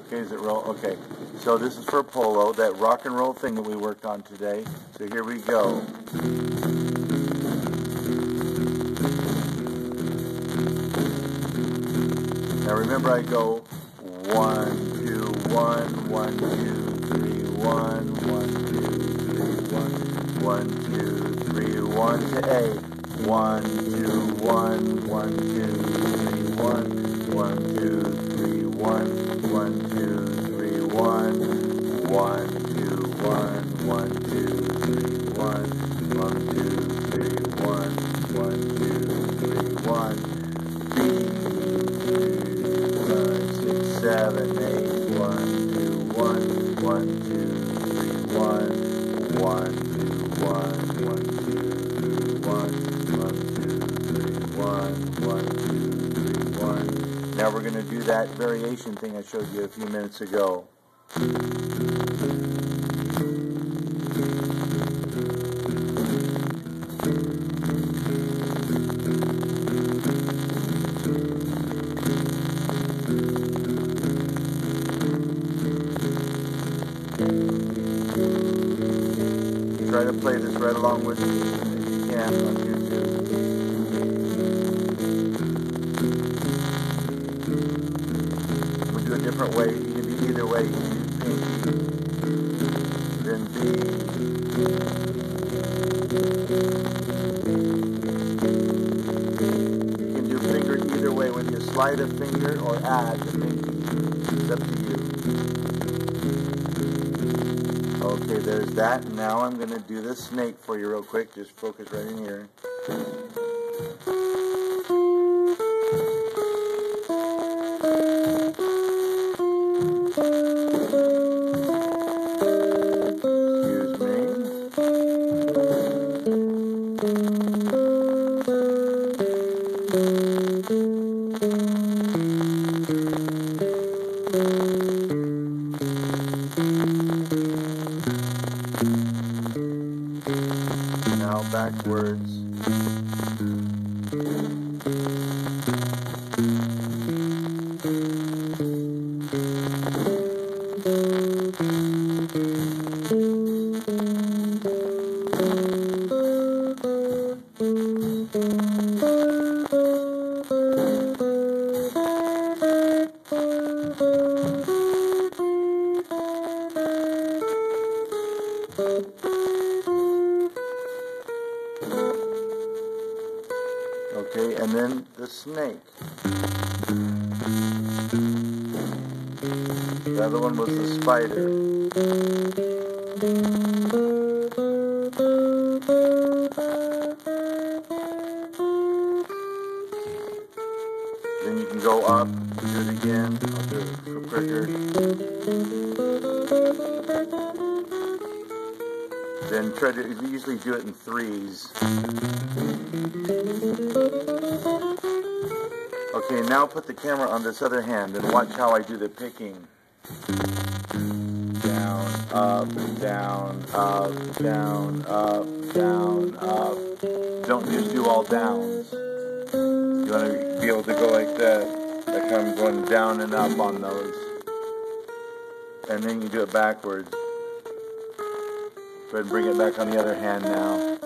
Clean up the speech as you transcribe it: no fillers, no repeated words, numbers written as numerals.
Okay, is it roll? Okay. So this is for polo, that rock and roll thing that we worked on today. So here we go. Now remember, I go 1, 2, 1, 1, 2, 3, 1, 1, 2, 3, 1, 1, 2, 3, 1 to A. 1, 2, 1, 1, 2, 3, 1, 1, 2, 3, 1, 1, 2, 3, 1, 1, 2, 1, 1, 2, 3, 1, 1, 2, 3, 1, 1, 2, 3, 1. B, 6, 7, 8, 1, 2, 1, 1, 2, 3, 1, 1, 2, 1, 1, 2, 3, 1, 1, 2, 3, 1, 1, 2, 3, 1. Now we're going to do that variation thing I showed you a few minutes ago. Try to play this right along with me if you can on YouTube. We'll do a different way. You can do either way. You can do pinky, then B. You can do fingered either way, whether you slide a finger or add the pinky. It's up to you. Okay, there's that. Now I'm going to do the snake for you real quick. Just focus right in here. Excuse me. Now backwards. Okay, and then the snake. The other one was the spider. Then you can go up, do it again. I'll do it for quicker. Then try to usually do it in threes. Okay, now put the camera on this other hand and watch how I do the picking. Down, up, down, up, down, up, down, up. Don't just do all downs. You want to be able to go like that. Like I'm going down and up on those. And then you do it backwards. Go ahead and bring it back on the other hand now.